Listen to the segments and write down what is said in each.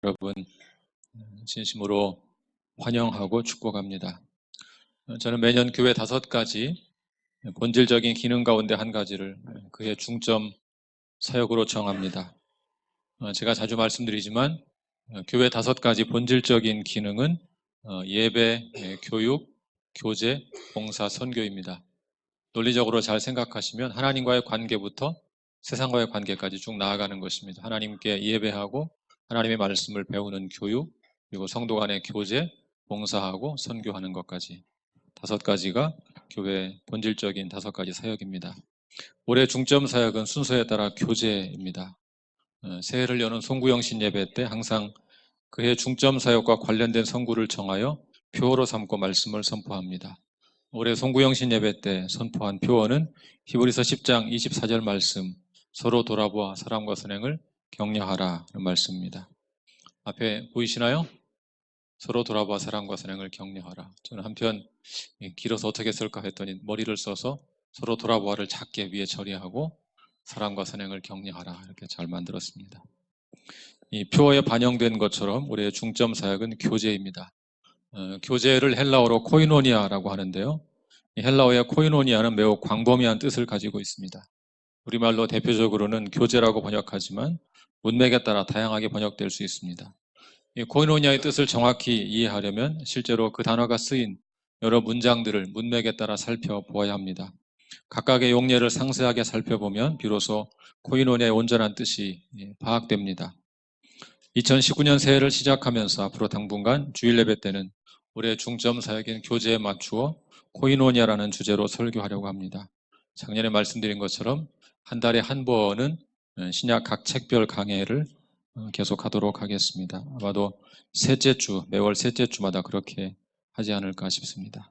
여러분 진심으로 환영하고 축복합니다. 저는 매년 교회 5가지 본질적인 기능 가운데 한 가지를 그의 중점 사역으로 정합니다. 제가 자주 말씀드리지만 교회 5가지 본질적인 기능은 예배, 교육, 교제, 봉사, 선교입니다. 논리적으로 잘 생각하시면 하나님과의 관계부터 세상과의 관계까지 쭉 나아가는 것입니다. 하나님께 예배하고 하나님의 말씀을 배우는 교육, 그리고 성도 간의 교제, 봉사하고 선교하는 것까지 5가지가 교회의 본질적인 5가지 사역입니다. 올해 중점 사역은 순서에 따라 교제입니다. 새해를 여는 송구영신 예배 때 항상 그의 중점 사역과 관련된 성구를 정하여 표어로 삼고 말씀을 선포합니다. 올해 송구영신 예배 때 선포한 표어는 히브리서 10장 24절 말씀, 서로 돌아보아 사랑과 선행을 격려하라 는 말씀입니다. 앞에 보이시나요? 서로 돌아보아 사랑과 선행을 격려하라. 저는 한편 길어서 어떻게 쓸까 했더니 머리를 써서 서로 돌아보아를 작게 위에 처리하고 사랑과 선행을 격려하라 이렇게 잘 만들었습니다. 이 표어에 반영된 것처럼 우리의 중점 사역은 교제입니다. 교제를 헬라어로 코이노니아라고 하는데요. 이 헬라어의 코이노니아는 매우 광범위한 뜻을 가지고 있습니다. 우리말로 대표적으로는 교제라고 번역하지만 문맥에 따라 다양하게 번역될 수 있습니다. 이 코이노니아의 뜻을 정확히 이해하려면 실제로 그 단어가 쓰인 여러 문장들을 문맥에 따라 살펴보아야 합니다. 각각의 용례를 상세하게 살펴보면 비로소 코이노니아의 온전한 뜻이 파악됩니다. 2019년 새해를 시작하면서 앞으로 당분간 주일 예배 때는 올해 중점 사역인 교제에 맞추어 코이노니아라는 주제로 설교하려고 합니다. 작년에 말씀드린 것처럼 한 달에 한 번은 신약 각 책별 강해를 계속하도록 하겠습니다. 아마도 셋째 주, 매월 셋째 주마다 그렇게 하지 않을까 싶습니다.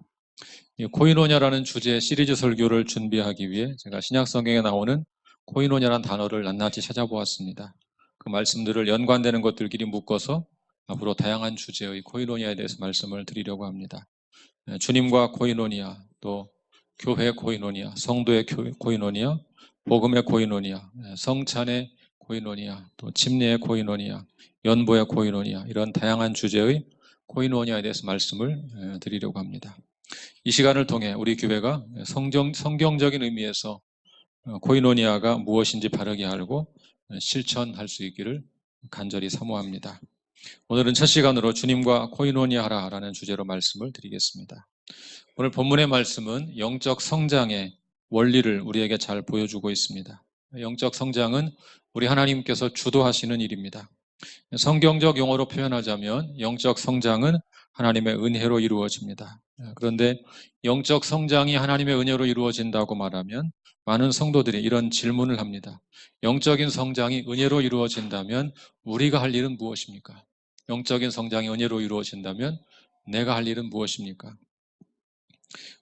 이 코이노니아라는 주제의 시리즈 설교를 준비하기 위해 제가 신약 성경에 나오는 코이노니아라는 단어를 낱낱이 찾아보았습니다. 그 말씀들을 연관되는 것들끼리 묶어서 앞으로 다양한 주제의 코이노니아에 대해서 말씀을 드리려고 합니다. 주님과 코이노니아, 또 교회 코이노니아, 성도의 코이노니아, 복음의 코이노니아, 성찬의 코이노니아, 또 침례의 코이노니아, 연보의 코이노니아, 이런 다양한 주제의 코이노니아에 대해서 말씀을 드리려고 합니다. 이 시간을 통해 우리 교회가 성경적인 의미에서 코이노니아가 무엇인지 바르게 알고 실천할 수 있기를 간절히 사모합니다. 오늘은 첫 시간으로 주님과 코이노니아하라라는 주제로 말씀을 드리겠습니다. 오늘 본문의 말씀은 영적 성장의 원리를 우리에게 잘 보여주고 있습니다. 영적 성장은 우리 하나님께서 주도하시는 일입니다. 성경적 용어로 표현하자면 영적 성장은 하나님의 은혜로 이루어집니다. 그런데 영적 성장이 하나님의 은혜로 이루어진다고 말하면 많은 성도들이 이런 질문을 합니다. 영적인 성장이 은혜로 이루어진다면 우리가 할 일은 무엇입니까? 영적인 성장이 은혜로 이루어진다면 내가 할 일은 무엇입니까?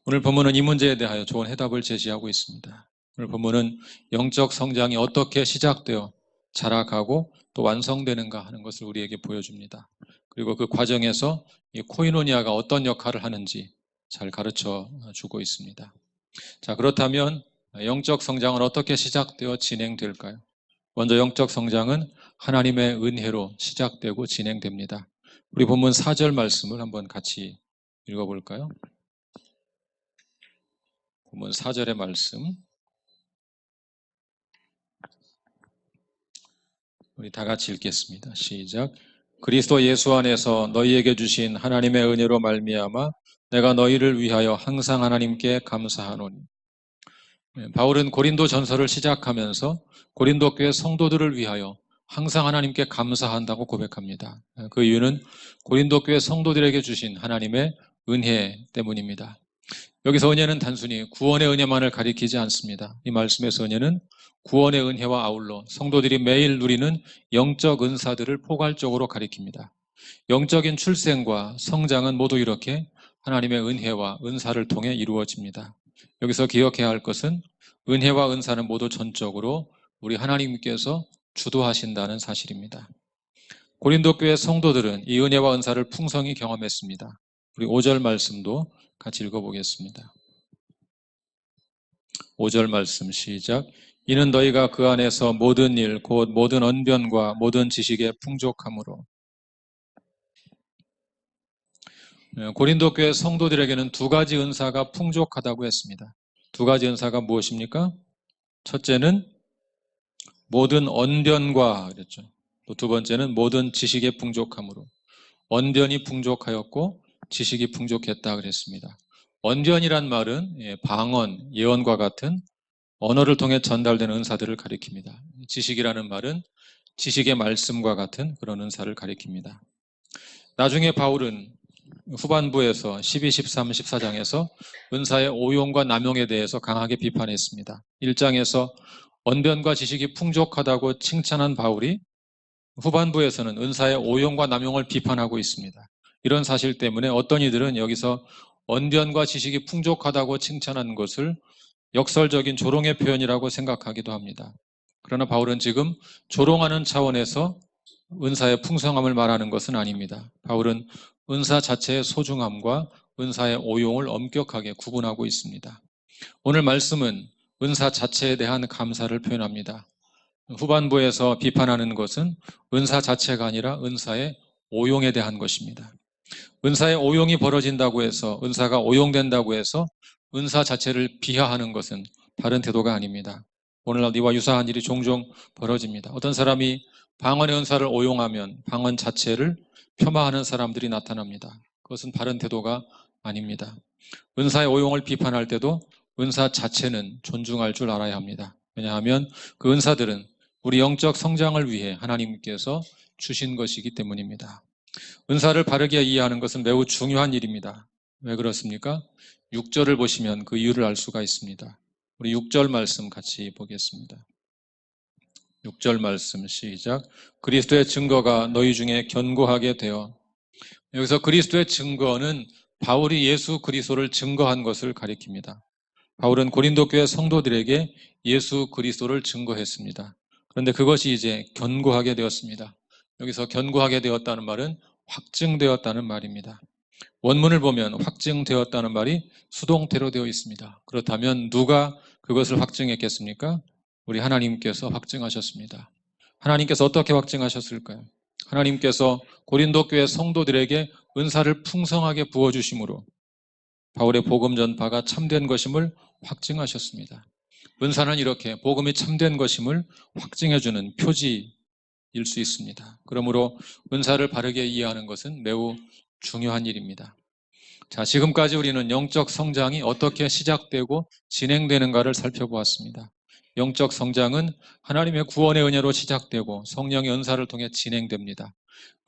오늘 본문은 이 문제에 대하여 좋은 해답을 제시하고 있습니다. 오늘 본문은 영적 성장이 어떻게 시작되어 자라가고 또 완성되는가 하는 것을 우리에게 보여줍니다. 그리고 그 과정에서 이 코이노니아가 어떤 역할을 하는지 잘 가르쳐 주고 있습니다. 자, 그렇다면 영적 성장은 어떻게 시작되어 진행될까요? 먼저 영적 성장은 하나님의 은혜로 시작되고 진행됩니다. 우리 본문 4절 말씀을 한번 같이 읽어볼까요? 본문 4절의 말씀 우리 다 같이 읽겠습니다. 시작. 그리스도 예수 안에서 너희에게 주신 하나님의 은혜로 말미암아 내가 너희를 위하여 항상 하나님께 감사하노니. 바울은 고린도 전서를 시작하면서 고린도 교회 성도들을 위하여 항상 하나님께 감사한다고 고백합니다. 그 이유는 고린도 교회 성도들에게 주신 하나님의 은혜 때문입니다. 여기서 은혜는 단순히 구원의 은혜만을 가리키지 않습니다. 이 말씀에서 은혜는 구원의 은혜와 아울러 성도들이 매일 누리는 영적 은사들을 포괄적으로 가리킵니다. 영적인 출생과 성장은 모두 이렇게 하나님의 은혜와 은사를 통해 이루어집니다. 여기서 기억해야 할 것은 은혜와 은사는 모두 전적으로 우리 하나님께서 주도하신다는 사실입니다. 고린도 교회 성도들은 이 은혜와 은사를 풍성히 경험했습니다. 우리 5절 말씀도 같이 읽어보겠습니다. 5절 말씀 시작. 이는 너희가 그 안에서 모든 일 곧 모든 언변과 모든 지식에 풍족함으로 고린도 교회 성도들에게는 두 가지 은사가 풍족하다고 했습니다. 두 가지 은사가 무엇입니까? 첫째는 모든 언변과 그랬죠. 또 두 번째는 모든 지식의 풍족함으로. 언변이 풍족하였고 지식이 풍족했다 그랬습니다. 언변이란 말은 방언, 예언과 같은 언어를 통해 전달되는 은사들을 가리킵니다. 지식이라는 말은 지식의 말씀과 같은 그런 은사를 가리킵니다. 나중에 바울은 후반부에서 12, 13, 14장에서 은사의 오용과 남용에 대해서 강하게 비판했습니다. 1장에서 언변과 지식이 풍족하다고 칭찬한 바울이 후반부에서는 은사의 오용과 남용을 비판하고 있습니다. 이런 사실 때문에 어떤 이들은 여기서 언변과 지식이 풍족하다고 칭찬한 것을 역설적인 조롱의 표현이라고 생각하기도 합니다. 그러나 바울은 지금 조롱하는 차원에서 은사의 풍성함을 말하는 것은 아닙니다. 바울은 은사 자체의 소중함과 은사의 오용을 엄격하게 구분하고 있습니다. 오늘 말씀은 은사 자체에 대한 감사를 표현합니다. 후반부에서 비판하는 것은 은사 자체가 아니라 은사의 오용에 대한 것입니다. 은사의 오용이 벌어진다고 해서, 은사가 오용된다고 해서 은사 자체를 비하하는 것은 바른 태도가 아닙니다. 오늘날 이와 유사한 일이 종종 벌어집니다. 어떤 사람이 방언의 은사를 오용하면 방언 자체를 폄하하는 사람들이 나타납니다. 그것은 바른 태도가 아닙니다. 은사의 오용을 비판할 때도 은사 자체는 존중할 줄 알아야 합니다. 왜냐하면 그 은사들은 우리 영적 성장을 위해 하나님께서 주신 것이기 때문입니다. 은사를 바르게 이해하는 것은 매우 중요한 일입니다. 왜 그렇습니까? 6절을 보시면 그 이유를 알 수가 있습니다. 우리 6절 말씀 같이 보겠습니다. 6절 말씀 시작. 그리스도의 증거가 너희 중에 견고하게 되어. 여기서 그리스도의 증거는 바울이 예수 그리스도를 증거한 것을 가리킵니다. 바울은 고린도 교회 성도들에게 예수 그리스도를 증거했습니다. 그런데 그것이 이제 견고하게 되었습니다. 여기서 견고하게 되었다는 말은 확증되었다는 말입니다. 원문을 보면 확증되었다는 말이 수동태로 되어 있습니다. 그렇다면 누가 그것을 확증했겠습니까? 우리 하나님께서 확증하셨습니다. 하나님께서 어떻게 확증하셨을까요? 하나님께서 고린도 교회 성도들에게 은사를 풍성하게 부어주심으로 바울의 복음 전파가 참된 것임을 확증하셨습니다. 은사는 이렇게 복음이 참된 것임을 확증해주는 표지일 수 있습니다. 그러므로 은사를 바르게 이해하는 것은 매우 중요한 일입니다. 자, 지금까지 우리는 영적 성장이 어떻게 시작되고 진행되는가를 살펴보았습니다. 영적 성장은 하나님의 구원의 은혜로 시작되고 성령의 은사를 통해 진행됩니다.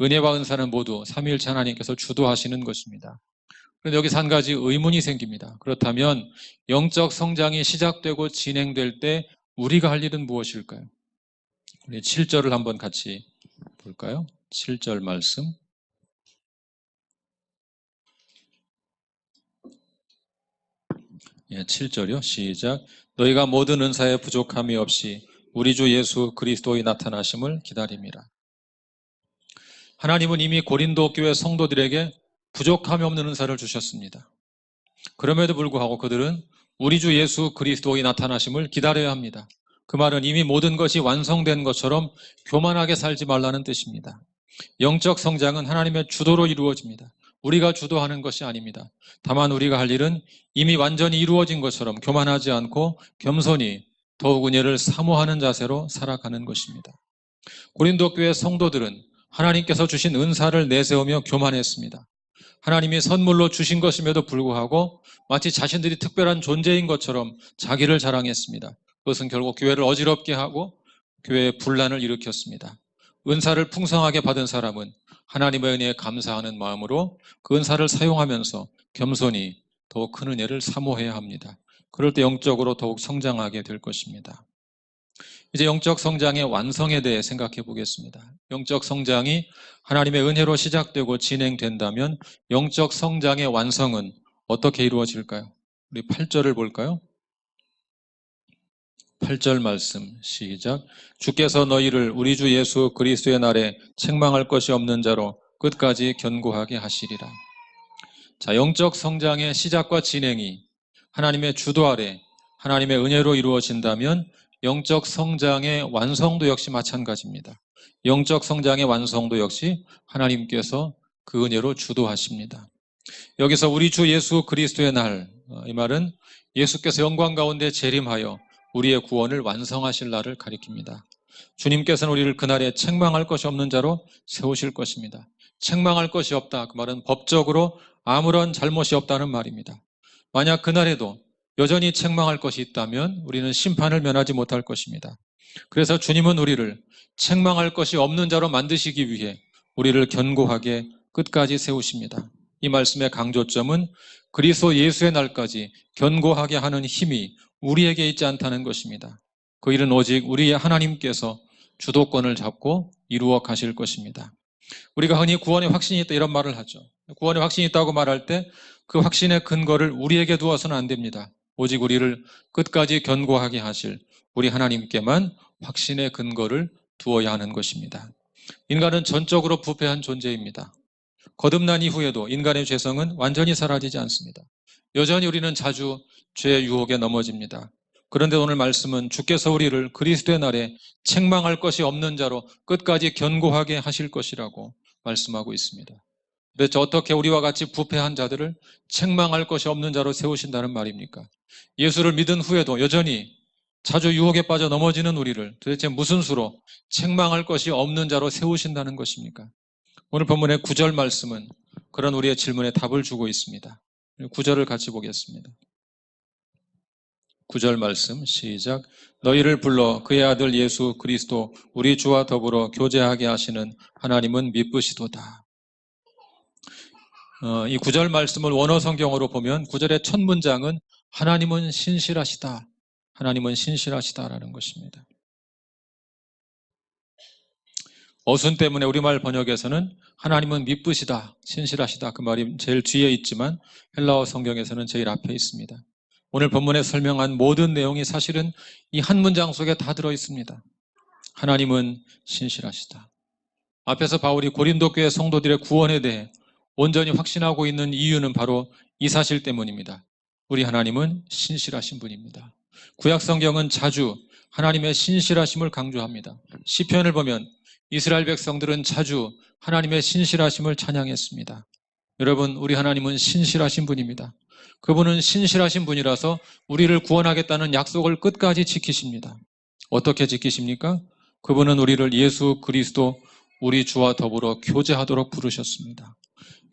은혜와 은사는 모두 삼위일체 하나님께서 주도하시는 것입니다. 그런데 여기서 한 가지 의문이 생깁니다. 그렇다면 영적 성장이 시작되고 진행될 때 우리가 할 일은 무엇일까요? 우리 7절을 한번 같이 볼까요? 7절 말씀. 예, 7절이요. 시작. 너희가 모든 은사에 부족함이 없이 우리 주 예수 그리스도의 나타나심을 기다림이라. 하나님은 이미 고린도 교회 성도들에게 부족함이 없는 은사를 주셨습니다. 그럼에도 불구하고 그들은 우리 주 예수 그리스도의 나타나심을 기다려야 합니다. 그 말은 이미 모든 것이 완성된 것처럼 교만하게 살지 말라는 뜻입니다. 영적 성장은 하나님의 주도로 이루어집니다. 우리가 주도하는 것이 아닙니다. 다만 우리가 할 일은 이미 완전히 이루어진 것처럼 교만하지 않고 겸손히 더욱 은혜를 사모하는 자세로 살아가는 것입니다. 고린도 교회 성도들은 하나님께서 주신 은사를 내세우며 교만했습니다. 하나님이 선물로 주신 것임에도 불구하고 마치 자신들이 특별한 존재인 것처럼 자기를 자랑했습니다. 그것은 결국 교회를 어지럽게 하고 교회에 분란을 일으켰습니다. 은사를 풍성하게 받은 사람은 하나님의 은혜에 감사하는 마음으로 그 은사를 사용하면서 겸손히 더욱 큰 은혜를 사모해야 합니다. 그럴 때 영적으로 더욱 성장하게 될 것입니다. 이제 영적 성장의 완성에 대해 생각해 보겠습니다. 영적 성장이 하나님의 은혜로 시작되고 진행된다면 영적 성장의 완성은 어떻게 이루어질까요? 우리 8절을 볼까요? 8절 말씀 시작. 주께서 너희를 우리 주 예수 그리스도의 날에 책망할 것이 없는 자로 끝까지 견고하게 하시리라. 자, 영적 성장의 시작과 진행이 하나님의 주도 아래 하나님의 은혜로 이루어진다면 영적 성장의 완성도 역시 마찬가지입니다. 영적 성장의 완성도 역시 하나님께서 그 은혜로 주도하십니다. 여기서 우리 주 예수 그리스도의 날, 이 말은 예수께서 영광 가운데 재림하여 우리의 구원을 완성하실 날을 가리킵니다. 주님께서는 우리를 그날에 책망할 것이 없는 자로 세우실 것입니다. 책망할 것이 없다. 그 말은 법적으로 아무런 잘못이 없다는 말입니다. 만약 그날에도 여전히 책망할 것이 있다면 우리는 심판을 면하지 못할 것입니다. 그래서 주님은 우리를 책망할 것이 없는 자로 만드시기 위해 우리를 견고하게 끝까지 세우십니다. 이 말씀의 강조점은 그리스도 예수의 날까지 견고하게 하는 힘이 우리에게 있지 않다는 것입니다. 그 일은 오직 우리의 하나님께서 주도권을 잡고 이루어 가실 것입니다. 우리가 흔히 구원의 확신이 있다 이런 말을 하죠. 구원의 확신이 있다고 말할 때 그 확신의 근거를 우리에게 두어서는 안 됩니다. 오직 우리를 끝까지 견고하게 하실 우리 하나님께만 확신의 근거를 두어야 하는 것입니다. 인간은 전적으로 부패한 존재입니다. 거듭난 이후에도 인간의 죄성은 완전히 사라지지 않습니다. 여전히 우리는 자주 죄의 유혹에 넘어집니다. 그런데 오늘 말씀은 주께서 우리를 그리스도의 날에 책망할 것이 없는 자로 끝까지 견고하게 하실 것이라고 말씀하고 있습니다. 도대체 어떻게 우리와 같이 부패한 자들을 책망할 것이 없는 자로 세우신다는 말입니까? 예수를 믿은 후에도 여전히 자주 유혹에 빠져 넘어지는 우리를 도대체 무슨 수로 책망할 것이 없는 자로 세우신다는 것입니까? 오늘 본문의 9절 말씀은 그런 우리의 질문에 답을 주고 있습니다. 9절을 같이 보겠습니다. 9절 말씀 시작. 너희를 불러 그의 아들 예수 그리스도 우리 주와 더불어 교제하게 하시는 하나님은 미쁘시도다. 이 9절 말씀을 원어 성경으로 보면 9절의 첫 문장은 하나님은 신실하시다. 하나님은 신실하시다라는 것입니다. 어순 때문에 우리말 번역에서는 하나님은 미쁘시다, 신실하시다 그 말이 제일 뒤에 있지만 헬라어 성경에서는 제일 앞에 있습니다. 오늘 본문에 설명한 모든 내용이 사실은 이 한 문장 속에 다 들어있습니다. 하나님은 신실하시다. 앞에서 바울이 고린도 교회 성도들의 구원에 대해 온전히 확신하고 있는 이유는 바로 이 사실 때문입니다. 우리 하나님은 신실하신 분입니다. 구약 성경은 자주 하나님의 신실하심을 강조합니다. 시편을 보면 이스라엘 백성들은 자주 하나님의 신실하심을 찬양했습니다. 여러분, 우리 하나님은 신실하신 분입니다. 그분은 신실하신 분이라서 우리를 구원하겠다는 약속을 끝까지 지키십니다. 어떻게 지키십니까? 그분은 우리를 예수 그리스도 우리 주와 더불어 교제하도록 부르셨습니다.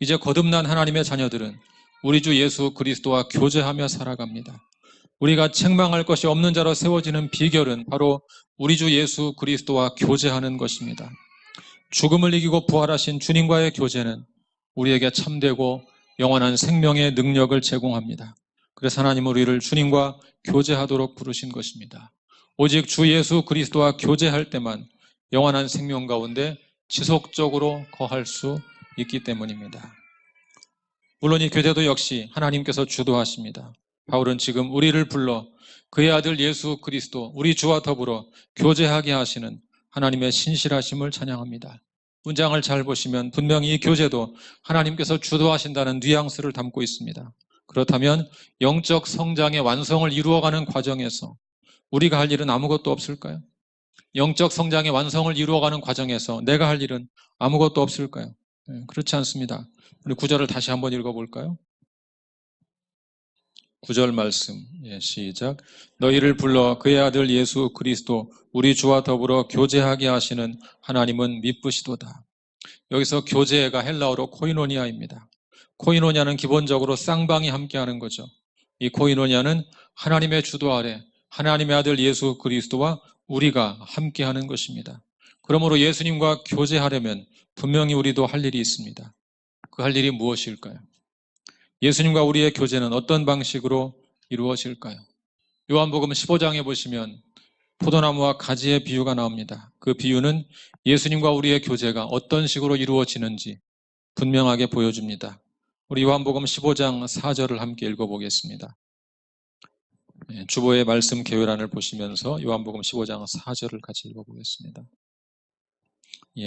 이제 거듭난 하나님의 자녀들은 우리 주 예수 그리스도와 교제하며 살아갑니다. 우리가 책망할 것이 없는 자로 세워지는 비결은 바로 우리 주 예수 그리스도와 교제하는 것입니다. 죽음을 이기고 부활하신 주님과의 교제는 우리에게 참되고 영원한 생명의 능력을 제공합니다. 그래서 하나님은 우리를 주님과 교제하도록 부르신 것입니다. 오직 주 예수 그리스도와 교제할 때만 영원한 생명 가운데 지속적으로 거할 수 있기 때문입니다. 물론 이 교제도 역시 하나님께서 주도하십니다. 바울은 지금 우리를 불러 그의 아들 예수 그리스도 우리 주와 더불어 교제하게 하시는 하나님의 신실하심을 찬양합니다. 문장을 잘 보시면 분명히 이 교제도 하나님께서 주도하신다는 뉘앙스를 담고 있습니다. 그렇다면 영적 성장의 완성을 이루어가는 과정에서 우리가 할 일은 아무것도 없을까요? 영적 성장의 완성을 이루어가는 과정에서 내가 할 일은 아무것도 없을까요? 그렇지 않습니다. 우리 9절을 다시 한번 읽어볼까요? 9절 말씀 시작. 너희를 불러 그의 아들 예수 그리스도 우리 주와 더불어 교제하게 하시는 하나님은 미쁘시도다. 여기서 교제가 헬라어로 코이노니아입니다. 코이노니아는 기본적으로 쌍방이 함께하는 거죠. 이 코이노니아는 하나님의 주도 아래 하나님의 아들 예수 그리스도와 우리가 함께하는 것입니다. 그러므로 예수님과 교제하려면 분명히 우리도 할 일이 있습니다. 그 할 일이 무엇일까요? 예수님과 우리의 교제는 어떤 방식으로 이루어질까요? 요한복음 15장에 보시면 포도나무와 가지의 비유가 나옵니다. 그 비유는 예수님과 우리의 교제가 어떤 식으로 이루어지는지 분명하게 보여줍니다. 우리 요한복음 15장 4절을 함께 읽어보겠습니다. 주보의 말씀 개요란을 보시면서 요한복음 15장 4절을 같이 읽어보겠습니다.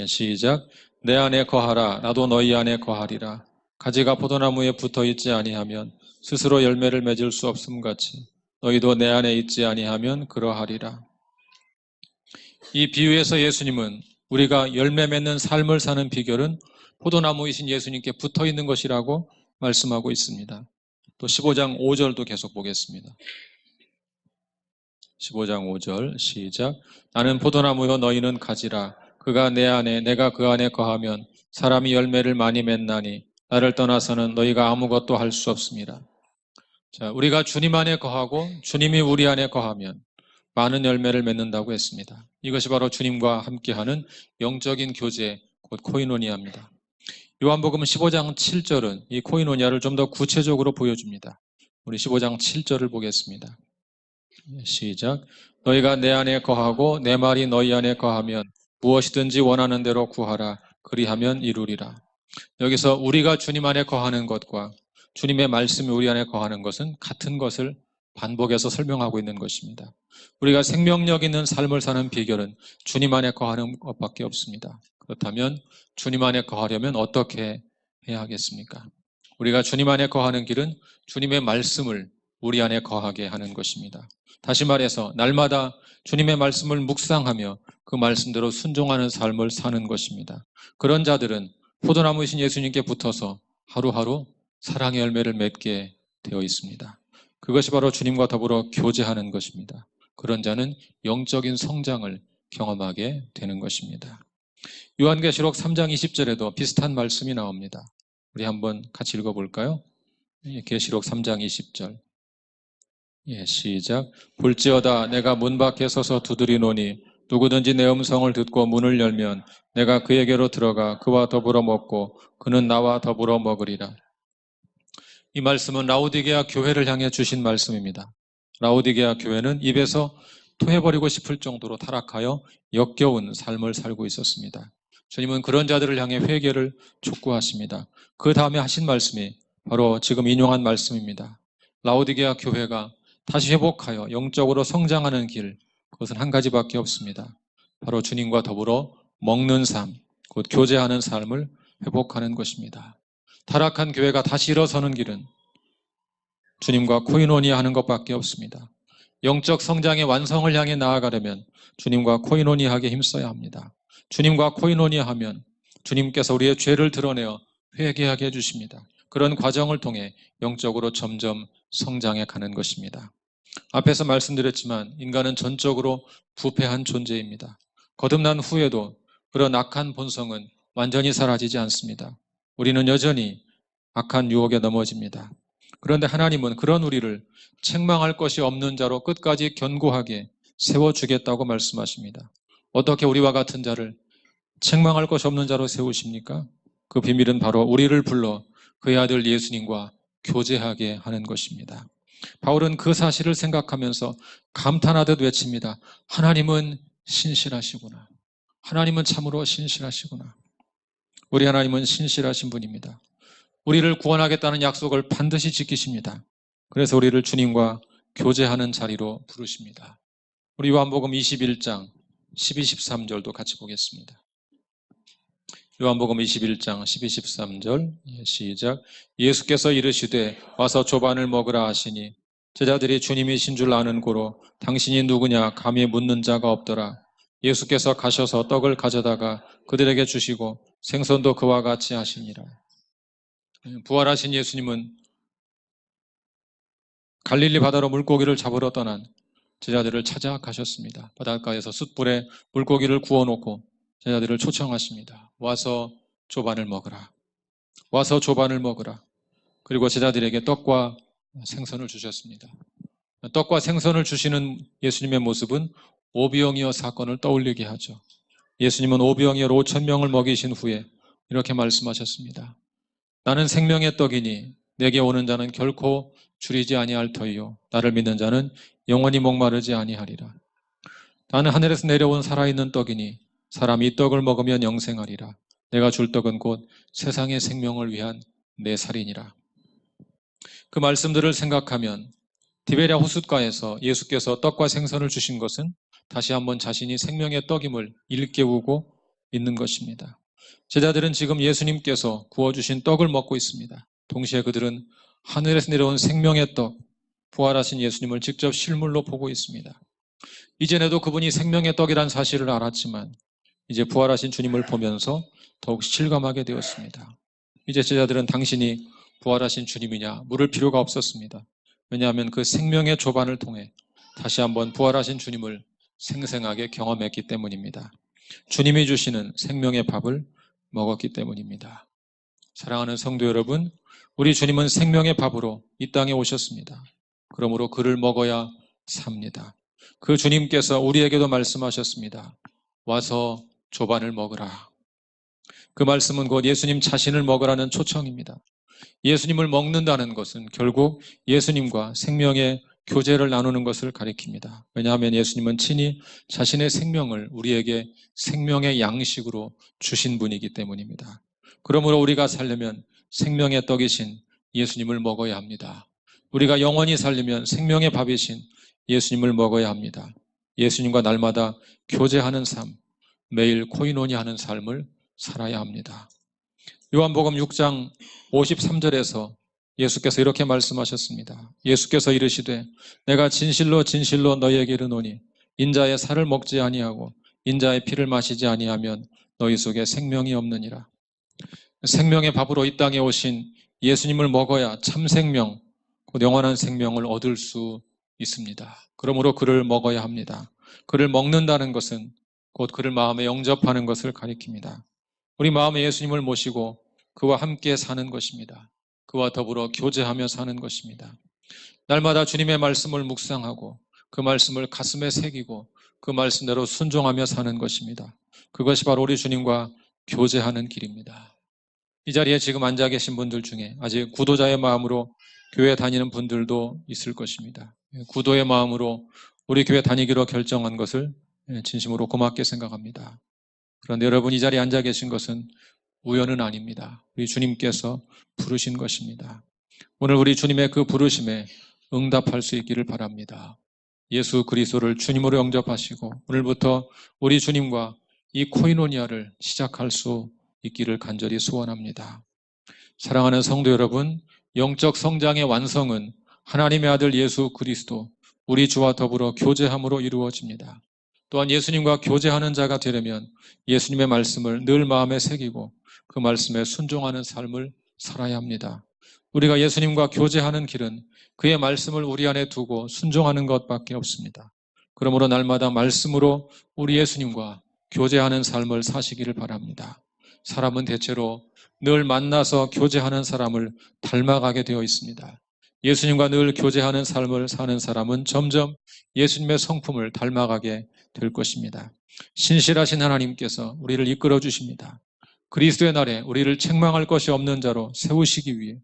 시작. 내 안에 거하라 나도 너희 안에 거하리라. 가지가 포도나무에 붙어있지 아니하면 스스로 열매를 맺을 수 없음같이 너희도 내 안에 있지 아니하면 그러하리라. 이 비유에서 예수님은 우리가 열매 맺는 삶을 사는 비결은 포도나무이신 예수님께 붙어있는 것이라고 말씀하고 있습니다. 또 15장 5절도 계속 보겠습니다. 15장 5절 시작. 나는 포도나무요 너희는 가지라. 그가 내 안에 내가 그 안에 거하면 사람이 열매를 많이 맺나니 나를 떠나서는 너희가 아무것도 할 수 없습니다. 자, 우리가 주님 안에 거하고 주님이 우리 안에 거하면 많은 열매를 맺는다고 했습니다. 이것이 바로 주님과 함께하는 영적인 교제, 곧 코이노니아입니다. 요한복음 15장 7절은 이 코이노니아를 좀 더 구체적으로 보여줍니다. 우리 15장 7절을 보겠습니다. 시작. 너희가 내 안에 거하고 내 말이 너희 안에 거하면 무엇이든지 원하는 대로 구하라. 그리하면 이루리라. 여기서 우리가 주님 안에 거하는 것과 주님의 말씀이 우리 안에 거하는 것은 같은 것을 반복해서 설명하고 있는 것입니다. 우리가 생명력 있는 삶을 사는 비결은 주님 안에 거하는 것밖에 없습니다. 그렇다면 주님 안에 거하려면 어떻게 해야 하겠습니까? 우리가 주님 안에 거하는 길은 주님의 말씀을 우리 안에 거하게 하는 것입니다. 다시 말해서 날마다 주님의 말씀을 묵상하며 그 말씀대로 순종하는 삶을 사는 것입니다. 그런 자들은 포도나무이신 예수님께 붙어서 하루하루 사랑의 열매를 맺게 되어 있습니다. 그것이 바로 주님과 더불어 교제하는 것입니다. 그런 자는 영적인 성장을 경험하게 되는 것입니다. 요한계시록 3장 20절에도 비슷한 말씀이 나옵니다. 우리 한번 같이 읽어볼까요? 계시록 3장 20절. 시작. 볼지어다 내가 문 밖에 서서 두드리노니 누구든지 내 음성을 듣고 문을 열면 내가 그에게로 들어가 그와 더불어 먹고 그는 나와 더불어 먹으리라. 이 말씀은 라오디게아 교회를 향해 주신 말씀입니다. 라오디게아 교회는 입에서 토해버리고 싶을 정도로 타락하여 역겨운 삶을 살고 있었습니다. 주님은 그런 자들을 향해 회개를 촉구하십니다. 그 다음에 하신 말씀이 바로 지금 인용한 말씀입니다. 라오디게아 교회가 다시 회복하여 영적으로 성장하는 길, 그것은 한 가지밖에 없습니다. 바로 주님과 더불어 먹는 삶, 곧 교제하는 삶을 회복하는 것입니다. 타락한 교회가 다시 일어서는 길은 주님과 코이노니아 하는 것밖에 없습니다. 영적 성장의 완성을 향해 나아가려면 주님과 코이노니아하게 힘써야 합니다. 주님과 코이노니아 하면 주님께서 우리의 죄를 드러내어 회개하게 해주십니다. 그런 과정을 통해 영적으로 점점 성장해 가는 것입니다. 앞에서 말씀드렸지만 인간은 전적으로 부패한 존재입니다. 거듭난 후에도 그런 악한 본성은 완전히 사라지지 않습니다. 우리는 여전히 악한 유혹에 넘어집니다. 그런데 하나님은 그런 우리를 책망할 것이 없는 자로 끝까지 견고하게 세워주겠다고 말씀하십니다. 어떻게 우리와 같은 자를 책망할 것이 없는 자로 세우십니까? 그 비밀은 바로 우리를 불러 그의 아들 예수님과 교제하게 하는 것입니다. 바울은 그 사실을 생각하면서 감탄하듯 외칩니다. 하나님은 신실하시구나. 하나님은 참으로 신실하시구나. 우리 하나님은 신실하신 분입니다. 우리를 구원하겠다는 약속을 반드시 지키십니다. 그래서 우리를 주님과 교제하는 자리로 부르십니다. 우리 요한복음 21장 12, 13절도 같이 보겠습니다. 요한복음 21장 12, 13절 시작. 예수께서 이르시되 와서 조반을 먹으라 하시니 제자들이 주님이신 줄 아는 고로 당신이 누구냐 감히 묻는 자가 없더라. 예수께서 가셔서 떡을 가져다가 그들에게 주시고 생선도 그와 같이 하시니라. 부활하신 예수님은 갈릴리 바다로 물고기를 잡으러 떠난 제자들을 찾아 가셨습니다. 바닷가에서 숯불에 물고기를 구워놓고 제자들을 초청하십니다. 와서 조반을 먹으라. 와서 조반을 먹으라. 그리고 제자들에게 떡과 생선을 주셨습니다. 떡과 생선을 주시는 예수님의 모습은 오병이어 사건을 떠올리게 하죠. 예수님은 오병이어 5,000명을 먹이신 후에 이렇게 말씀하셨습니다. 나는 생명의 떡이니 내게 오는 자는 결코 줄이지 아니할 터이요 나를 믿는 자는 영원히 목마르지 아니하리라. 나는 하늘에서 내려온 살아있는 떡이니 사람이 이 떡을 먹으면 영생하리라. 내가 줄 떡은 곧 세상의 생명을 위한 내 살이니라. 그 말씀들을 생각하면 디베랴 호숫가에서 예수께서 떡과 생선을 주신 것은 다시 한번 자신이 생명의 떡임을 일깨우고 있는 것입니다. 제자들은 지금 예수님께서 구워주신 떡을 먹고 있습니다. 동시에 그들은 하늘에서 내려온 생명의 떡, 부활하신 예수님을 직접 실물로 보고 있습니다. 이전에도 그분이 생명의 떡이란 사실을 알았지만 이제 부활하신 주님을 보면서 더욱 실감하게 되었습니다. 이제 제자들은 당신이 부활하신 주님이냐 물을 필요가 없었습니다. 왜냐하면 그 생명의 조반을 통해 다시 한번 부활하신 주님을 생생하게 경험했기 때문입니다. 주님이 주시는 생명의 밥을 먹었기 때문입니다. 사랑하는 성도 여러분, 우리 주님은 생명의 밥으로 이 땅에 오셨습니다. 그러므로 그를 먹어야 삽니다. 그 주님께서 우리에게도 말씀하셨습니다. 와서 조반을 먹으라. 그 말씀은 곧 예수님 자신을 먹으라는 초청입니다. 예수님을 먹는다는 것은 결국 예수님과 생명의 교제를 나누는 것을 가리킵니다. 왜냐하면 예수님은 친히 자신의 생명을 우리에게 생명의 양식으로 주신 분이기 때문입니다. 그러므로 우리가 살려면 생명의 떡이신 예수님을 먹어야 합니다. 우리가 영원히 살려면 생명의 밥이신 예수님을 먹어야 합니다. 예수님과 날마다 교제하는 삶, 매일 코이노니하는 삶을 살아야 합니다. 요한복음 6장 53절에서 예수께서 이렇게 말씀하셨습니다. 예수께서 이르시되 내가 진실로 진실로 너희에게 이르노니 인자의 살을 먹지 아니하고 인자의 피를 마시지 아니하면 너희 속에 생명이 없느니라. 생명의 밥으로 이 땅에 오신 예수님을 먹어야 참 생명, 곧 영원한 생명을 얻을 수 있습니다. 그러므로 그를 먹어야 합니다. 그를 먹는다는 것은 곧 그를 마음에 영접하는 것을 가리킵니다. 우리 마음에 예수님을 모시고 그와 함께 사는 것입니다. 그와 더불어 교제하며 사는 것입니다. 날마다 주님의 말씀을 묵상하고 그 말씀을 가슴에 새기고 그 말씀대로 순종하며 사는 것입니다. 그것이 바로 우리 주님과 교제하는 길입니다. 이 자리에 지금 앉아 계신 분들 중에 아직 구도자의 마음으로 교회 다니는 분들도 있을 것입니다. 구도의 마음으로 우리 교회 다니기로 결정한 것을 진심으로 고맙게 생각합니다. 그런데 여러분 이 자리에 앉아 계신 것은 우연은 아닙니다. 우리 주님께서 부르신 것입니다. 오늘 우리 주님의 그 부르심에 응답할 수 있기를 바랍니다. 예수 그리스도를 주님으로 영접하시고 오늘부터 우리 주님과 이 코이노니아를 시작할 수 있기를 간절히 소원합니다. 사랑하는 성도 여러분, 영적 성장의 완성은 하나님의 아들 예수 그리스도 우리 주와 더불어 교제함으로 이루어집니다. 또한 예수님과 교제하는 자가 되려면 예수님의 말씀을 늘 마음에 새기고 그 말씀에 순종하는 삶을 살아야 합니다. 우리가 예수님과 교제하는 길은 그의 말씀을 우리 안에 두고 순종하는 것밖에 없습니다. 그러므로 날마다 말씀으로 우리 예수님과 교제하는 삶을 사시기를 바랍니다. 사람은 대체로 늘 만나서 교제하는 사람을 닮아가게 되어 있습니다. 예수님과 늘 교제하는 삶을 사는 사람은 점점 예수님의 성품을 닮아가게 될 것입니다. 신실하신 하나님께서 우리를 이끌어 주십니다. 그리스도의 날에 우리를 책망할 것이 없는 자로 세우시기 위해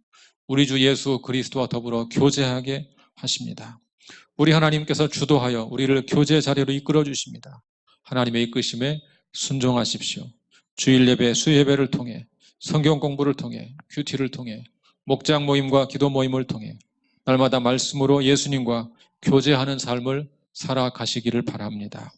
우리 주 예수 그리스도와 더불어 교제하게 하십니다. 우리 하나님께서 주도하여 우리를 교제 자리로 이끌어 주십니다. 하나님의 이끄심에 순종하십시오. 주일 예배, 수요 예배를 통해 성경 공부를 통해 큐티를 통해 목장 모임과 기도 모임을 통해 날마다 말씀으로 예수님과 교제하는 삶을 살아가시기를 바랍니다.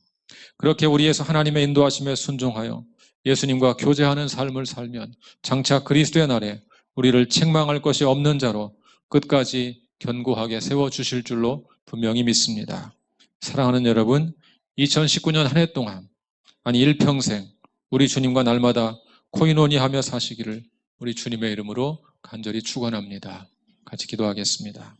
그렇게 우리에서 하나님의 인도하심에 순종하여 예수님과 교제하는 삶을 살면 장차 그리스도의 날에 우리를 책망할 것이 없는 자로 끝까지 견고하게 세워주실 줄로 분명히 믿습니다. 사랑하는 여러분, 2019년 한 해 동안 아니 일평생 우리 주님과 날마다 코이노니하며 사시기를 우리 주님의 이름으로 간절히 축원합니다. 같이 기도하겠습니다.